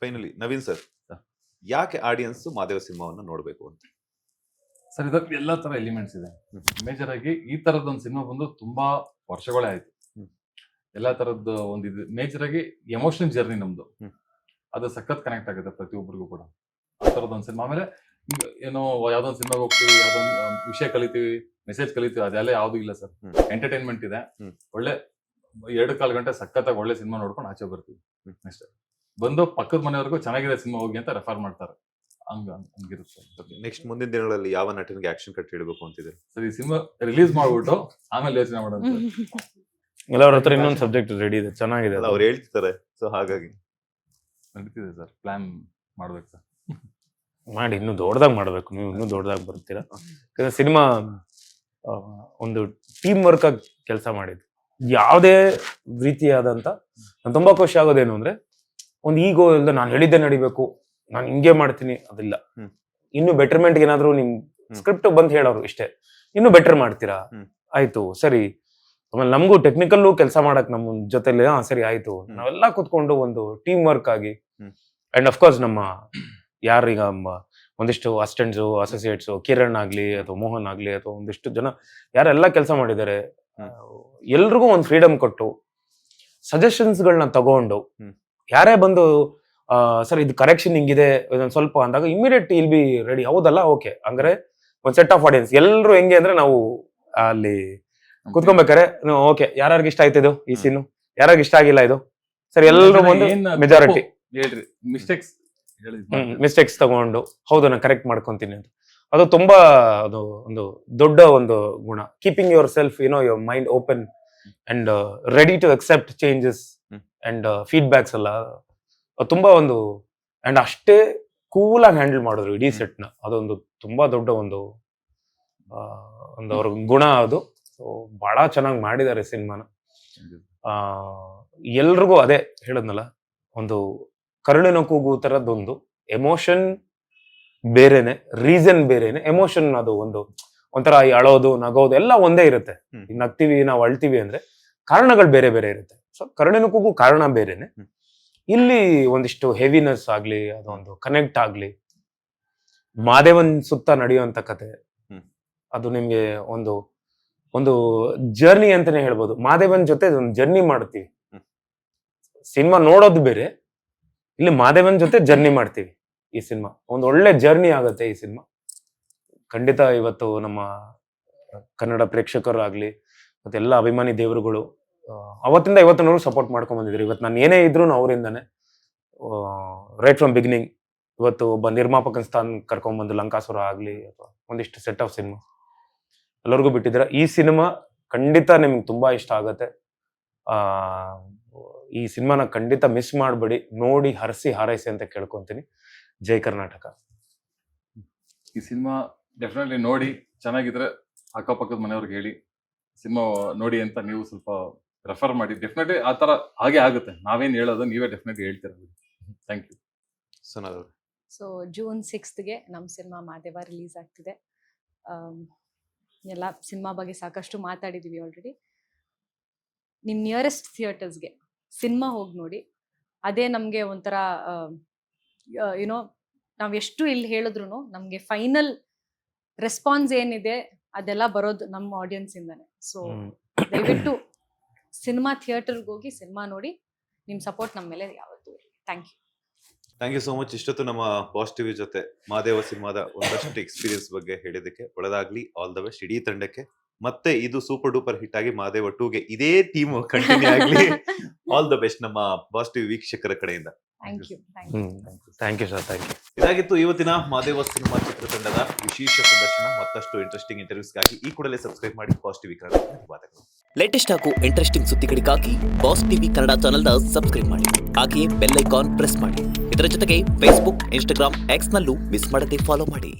Finally Naveen sir, ಯಾಕೆ audience Madeva ಸಿನಿಮಾವನ್ನ ನೋಡ್ಬೇಕು ಅಂತ? ಸರ್, ಇದಕ್ಕೆ ಎಲ್ಲಾ ತರ ಎಲಿಮೆಂಟ್ಸ್ ಇದೆ. ಮೇಜರ್ ಆಗಿ ಈ ತರದ ಒಂದು ಸಿನಿಮಾ ಬಂದು ತುಂಬಾ ವರ್ಷಗಳೇ ಆಯ್ತು. ಎಲ್ಲಾ ತರದ್ದು ಒಂದು ಇದು ಮೇಜರ್ ಆಗಿ ಎಮೋಷನಲ್ ಜರ್ನಿ ನಮ್ದು. ಅದು ಸಖತ್ ಕನೆಕ್ಟ್ ಆಗುತ್ತೆ ಪ್ರತಿಯೊಬ್ಬರಿಗೂ ಕೂಡ ಆ ತರದ ಒಂದು ಸಿನಿಮಾ. ಆಮೇಲೆ ಈಗ ಏನೋ ಯಾವ್ದೋ ಒಂದು ಸಿನಿಮಾಗೆ ಹೋಗ್ತೀವಿ, ಯಾವ್ದೋ ಒಂದು ವಿಷಯ ಕಲಿತೀವಿ, ಮೆಸೇಜ್ ಕಲಿತೀವಿ, ಅದೆಲ್ಲ ಯಾವ್ದು ಇಲ್ಲ ಸರ್. ಎಂಟರ್ಟೈನ್ಮೆಂಟ್ ಇದೆ, ಒಳ್ಳೆ 2-4 ಗಂಟೆ ಸಖತ್ತಾಗಿ ಒಳ್ಳೆ ಸಿನಿಮಾ ನೋಡ್ಕೊಂಡು ಆಚೆ ಬರ್ತೀವಿ. ಅಷ್ಟೇ, ಬಂದು ಪಕ್ಕದ ಮನೆಯವ್ರಿಗೂ ಚೆನ್ನಾಗಿದೆ ಸಿನಿಮಾ ಹೋಗಿ ಅಂತ ರೆಫರ್ ಮಾಡ್ತಾರೆ. ಹಂಗಿರುತ್ತೆ. ನೆಕ್ಸ್ಟ್ ಮುಂದಿನ ದಿನಗಳಲ್ಲಿ ಯಾವ ನಟನಿಗೆ ಆಕ್ಷನ್ ಕಟ್ ಇಡಬೇಕು ಅಂತಿದ್ದಾರೆ ಸರ್? ಈ ಸಿನಿಮಾ ರಿಲೀಸ್ ಮಾಡ್ಬಿಟ್ಟು ಆಮೇಲೆ ಯೋಚನೆ ಮಾಡೋಣ. ಎಲ್ಲರ ಹತ್ರ ಇನ್ನೊಂದು ಸಬ್ಜೆಕ್ಟ್ ರೆಡಿ ಇದೆ, ಚೆನ್ನಾಗಿದೆ. ಅವ್ರು ಹೇಳ್ತಿದ್ದಾರೆ, ಸೊ ಹಾಗಾಗಿ ನಡೀತಿದೆ ಸರ್. ಪ್ಲಾನ್ ಮಾಡ್ಬೇಕು ಸರ್. ಮಾಡಿ, ಇನ್ನೂ ದೊಡ್ಡದಾಗಿ ಮಾಡ್ಬೇಕು. ನೀವು ಇನ್ನೂ ದೊಡ್ಡದಾಗಿ ಬರ್ತೀರಾ. ಸಿನಿಮಾ ಒಂದು ಟೀಮ್ ವರ್ಕ್ ಆಗಿ ಕೆಲಸ ಮಾಡಿದ್ದು. ಯಾವುದೇ ರೀತಿಯಾದಂತ ನಾನು ತುಂಬಾ ಖುಷಿ ಆಗೋದೇನು ಅಂದ್ರೆ, ಒಂದು ಈಗೋ ಇಲ್ದ ನಾನು ಹೇಳಿದ್ದೆ ನಡಿಬೇಕು, ನಾನು ಹಿಂಗೆ ಮಾಡ್ತೀನಿ, ಅದಿಲ್ಲ. ಇನ್ನು ಬೆಟರ್ಮೆಂಟ್ ಏನಾದ್ರು ನಿಮ್ ಸ್ಕ್ರಿಪ್ಟ್ ಬಂದ್ ಹೇಳೋರು ಇಷ್ಟೇ, ಇನ್ನು ಬೆಟರ್ ಮಾಡ್ತೀರಾ, ಆಯ್ತು ಸರಿ. ಆಮೇಲೆ ನಮಗೂ ಟೆಕ್ನಿಕಲ್ಲೂ ಕೆಲಸ ಮಾಡಕ್ ನಮ್ಮ ಜೊತೆಲಿ ಸರಿ ಆಯ್ತು, ನಾವೆಲ್ಲ ಕೂತ್ಕೊಂಡು ಒಂದು ಟೀಮ್ ವರ್ಕ್ ಆಗಿ. ಅಂಡ್ ಅಫ್ಕೋರ್ಸ್ ನಮ್ಮ ಯಾರೀಗ ಒಂದಿಷ್ಟು ಅಸಿಸ್ಟೆಂಟ್ಸ್, ಅಸೋಸಿಯೇಟ್ಸ್, ಕಿರಣ್ ಆಗ್ಲಿ ಅಥವಾ ಮೋಹನ್ ಆಗ್ಲಿ ಅಥವಾ ಒಂದಿಷ್ಟು ಜನ ಯಾರೆಲ್ಲ ಕೆಲಸ ಮಾಡಿದ್ದಾರೆ, ಎಲ್ರಿಗೂ ಒಂದು ಫ್ರೀಡಮ್ ಕೊಟ್ಟು ಸಜೆಷನ್ಸ್ ಗಳನ್ನ ತಗೊಂಡು, ಯಾರೇ ಬಂದು ಸರ್ ಇದು ಕರೆಕ್ಷನ್ ಹಿಂಗಿದೆ ಇದೊಂದು ಸ್ವಲ್ಪ ಅಂದಾಗ ಇಮಿಡಿಯೇಟ್ ಇಲ್ ಬಿ ರೆಡಿ. ಹೌದಲ್ಲ, ಓಕೆ, ಹಂಗಾರೆ ಒಂದ್ ಸೆಟ್ ಆಫ್ ಆಡಿಯನ್ಸ್ ಎಲ್ರು ಹೆಂಗೆ ಅಂದ್ರೆ, ನಾವು ಅಲ್ಲಿ ಕುತ್ಕೊಬೇಕಾರೆ ಓಕೆ, ಯಾರ್ಯಾರಿಗೆ ಇಷ್ಟ ಆಯ್ತು ಇದು ಈ ಸೀನು, ಯಾರಿಗ ಇಷ್ಟ ಆಗಿಲ್ಲ ಇದು, ಸರಿ ಎಲ್ರು ಒಂದು ಮೆಜಾರಿಟಿ ಮಿಸ್ಟೇಕ್ಸ್ ತಗೊಂಡು ಹೌದು ನಾನು ಕರೆಕ್ಟ್ ಮಾಡ್ಕೊಂತೀನಿ ಅಂತ. ಅದು ತುಂಬಾ ಅದು ಒಂದು ದೊಡ್ಡ ಒಂದು ಗುಣ. Keeping yourself your mind open and ready to accept changes and feedbacks ಎಲ್ಲ ತುಂಬಾ ಒಂದು. ಅಂಡ್ ಅಷ್ಟೇ ಕೂಲ್ ಆಗಿ ಹ್ಯಾಂಡಲ್ ಮಾಡಿದ್ರು ಇಡೀ ಸೆಟ್ ನ. ಅದೊಂದು ತುಂಬಾ ದೊಡ್ಡ ಒಂದು ಅವ್ರ ಗುಣ ಅದು. ಬಹಳ ಚೆನ್ನಾಗಿ ಮಾಡಿದ್ದಾರೆ ಸಿನಿಮಾನ. ಎಲ್ರಿಗೂ ಅದೇ ಹೇಳದ್ನಲ್ಲ, ಒಂದು ಕರುಳಿನ ಕೂಗು ತರದೊಂದು ಎಮೋಷನ್ ಬೇರೆನೆ, ರೀಸನ್ ಬೇರೆನೆ. ಎಮೋಷನ್ ಅದು ಒಂಥರ ಅಳೋದು, ನಗೋದು ಎಲ್ಲ ಒಂದೇ ಇರುತ್ತೆ. ನಗ್ತೀವಿ, ನಾವು ಅಳ್ತೀವಿ ಅಂದ್ರೆ ಕಾರಣಗಳು ಬೇರೆ ಬೇರೆ ಇರುತ್ತೆ. ಸೊ ಕರುಳಿನ ಕೂಗು ಕಾರಣ ಬೇರೆನೆ. ಇಲ್ಲಿ ಒಂದಿಷ್ಟು ಹೆವಿನೆಸ್ ಆಗ್ಲಿ, ಅದೊಂದು ಕನೆಕ್ಟ್ ಆಗ್ಲಿ, ಮಾದೇವನ್ ಸುತ್ತ ನಡೆಯುವಂತ ಕತೆ, ಅದು ನಿಮ್ಗೆ ಒಂದು ಜರ್ನಿ ಅಂತಾನೆ ಹೇಳ್ಬೋದು. ಮಾದೇವನ್ ಜೊತೆ ಒಂದು ಜರ್ನಿ ಮಾಡ್ತೀವಿ. ಸಿನಿಮಾ ನೋಡೋದು ಬೇರೆ, ಇಲ್ಲಿ ಮಾದೇವನ್ ಜೊತೆ ಜರ್ನಿ ಮಾಡ್ತೀವಿ. ಈ ಸಿನಿಮಾ ಒಂದು ಒಳ್ಳೆ ಜರ್ನಿ ಆಗುತ್ತೆ. ಈ ಸಿನಿಮಾ ಖಂಡಿತ ಇವತ್ತು ನಮ್ಮ ಕನ್ನಡ ಪ್ರೇಕ್ಷಕರಾಗ್ಲಿ ಮತ್ತೆಲ್ಲ ಅಭಿಮಾನಿ ದೇವರುಗಳು ಅವತ್ತಿಂದ ಇವತ್ತಿನವರು ಸಪೋರ್ಟ್ ಮಾಡ್ಕೊಂಡ್ ಬಂದಿದ್ರು. ಇವತ್ತು ನಾನು ಏನೇ ಇದ್ರು ಅವರಿಂದಾನೆ, ರೈಟ್ ಫ್ರಮ್ ಬಿಗಿನಿಂಗ್. ಇವತ್ತು ಒಬ್ಬ ನಿರ್ಮಾಪಕನ ಸ್ಥಾನ ಕರ್ಕೊಂಡ್ಬಂದು ಲಂಕಾಸುರ ಆಗ್ಲಿ ಅಥವಾ ಒಂದಿಷ್ಟು ಸೆಟ್ ಆಫ್ ಸಿನಿಮಾ ಎಲ್ಲರಿಗೂ ಬಿಟ್ಟಿದ್ದೀರ. ಈ ಸಿನಿಮಾ ಖಂಡಿತ ನಿಮ್ಗೆ ತುಂಬಾ ಇಷ್ಟ ಆಗತ್ತೆ. ಈ ಸಿನಿಮಾನ ಖಂಡಿತ ಮಿಸ್ ಮಾಡಬೇಡಿ, ನೋಡಿ ಹರಸಿ ಹಾರೈಸಿ ಅಂತ ಕೇಳ್ಕೊಂತೀನಿ. ಜೈ ಕರ್ನಾಟಕ. ಈ ಸಿನಿಮಾ ಡೆಫಿನೆಟ್ಲಿ ನೋಡಿ, ಚೆನ್ನಾಗಿದ್ರೆ ಅಕ್ಕಪಕ್ಕದ ಮನೆಯವ್ರಿಗೆ ಹೇಳಿ ಸಿನಿಮಾ ನೋಡಿ ಅಂತ ನೀವು ಸ್ವಲ್ಪ ರೆಫರ್ ಮಾಡಿ. ಡೆಫಿನೆಟ್ಲಿ ಆ ತರ ಹಾಗೆ ಆಗುತ್ತೆ. ನಾವೇನ್ ಹೇಳೋದು ನೀವೇ ಡೆಫಿನೆಟ್ಲಿ ಹೇಳ್ತೀರ. Thank you. ಸೊ ಜೂನ್ 6ಗೆ ನಮ್ಮ ಸಿನಿಮಾ ಮಾದೇವ ರಿಲೀಸ್ ಆಗ್ತಿದೆ. ಎಲ್ಲ ಸಿನಿಮಾ ಬಗ್ಗೆ ಸಾಕಷ್ಟು ಮಾತಾಡಿದೀವಿ ಆಲ್ರೆಡಿ. ನಿಮ್ ನಿಯರೆಸ್ಟ್ ಥಿಯೇಟರ್ಸ್ಗೆ ಸಿನಿಮಾ ಹೋಗಿ ನೋಡಿ. ಅದೇ ನಮ್ಗೆ ಒಂಥರ ನಾವ್ ಎಷ್ಟು ಇಲ್ಲಿ ಹೇಳಿದ್ರು ನಮ್ಗೆ ಫೈನಲ್ ರೆಸ್ಪಾನ್ಸ್ ಏನಿದೆ ಅದೆಲ್ಲ ಬರೋದು ನಮ್ಮ ಆಡಿಯನ್ಸ್ ಇಂದಾನೆ. ಸೊ ದಯವಿಟ್ಟು ಸಿನಿಮಾ ಥಿಯೇಟರ್ಗೆ ಹೋಗಿ ಸಿನಿಮಾ ನೋಡಿ. ನಿಮ್ ಸಪೋರ್ಟ್ ನಮ್ಮ ಮೇಲೆ ಯಾವತ್ತೂ ಇರಲಿ. Thank you so much. ಇಷ್ಟೊತ್ತು ನಮ್ಮ ಪಾಸಿಟಿವ್ ಜೊತೆ ಮಾದೇವ ಸಿನಿಮಾದ ಒಂದಷ್ಟು ಎಕ್ಸ್ಪೀರಿಯನ್ಸ್ ಬಗ್ಗೆ ಹೇಳಿದಕ್ಕೆ ಒಳ್ಳೆದಾಗ್ಲಿ. ಆಲ್ ದ ಬೆಸ್ಟ್ ಇಡೀ ತಂಡಕ್ಕೆ. ಮತ್ತೆ ಇದು ಸೂಪರ್ ಡೂಪರ್ ಹಿಟ್ ಆಗಿ ಮಾದೇವ 2ಗೆ ಇದೇ ಟೀಮ್ ಕಂಟಿನ್ಯೂ ಆಗ್ಲಿ. ಆಲ್ ದ ಬೆಸ್ಟ್ ನಮ್ಮ ಪಾಸಿಟಿವ್ ವೀಕ್ಷಕರ ಕಡೆಯಿಂದ. Thank you sir. ಇದಾಗಿತ್ತು ಇವತ್ತಿನ ಮಾದೇವ ಸಿನಿಮಾ ಚಿತ್ರತಂಡದ ವಿಶೇಷ ಪ್ರದರ್ಶನ. ಮತ್ತಷ್ಟು ಇಂಟ್ರೆಸ್ಟಿಂಗ್ ಇಂಟರ್ವ್ಯೂಸ್ಗಾಗಿ ಈ ಕೂಡಲೇ ಸಬ್ಸ್ಕ್ರೈಬ್ ಮಾಡಿ ಬಾಸ್ ಟಿವಿ ಕನ್ನಡ. ಧನ್ಯವಾದಗಳು. ಲೇಟೆಸ್ಟ್ ಹಾಗೂ ಇಂಟ್ರೆಸ್ಟಿಂಗ್ ಸುದ್ದಿಗಳಿಗಾಗಿ ಬಾಸ್ ಟಿವಿ ಕನ್ನಡ ಚಾನೆಲ್ನ ಸಬ್ಸ್ಕ್ರೈಬ್ ಮಾಡಿ. ಹಾಗೆಯೇ ಬೆಲ್ ಐಕಾನ್ ಪ್ರೆಸ್ ಮಾಡಿ. ಇದರ ಜೊತೆಗೆ ಫೇಸ್ಬುಕ್, ಇನ್ಸ್ಟಾಗ್ರಾಮ್, ಎಕ್ಸ್ ನಲ್ಲೂ ಮಿಸ್ ಮಾಡದೆ ಫಾಲೋ ಮಾಡಿ.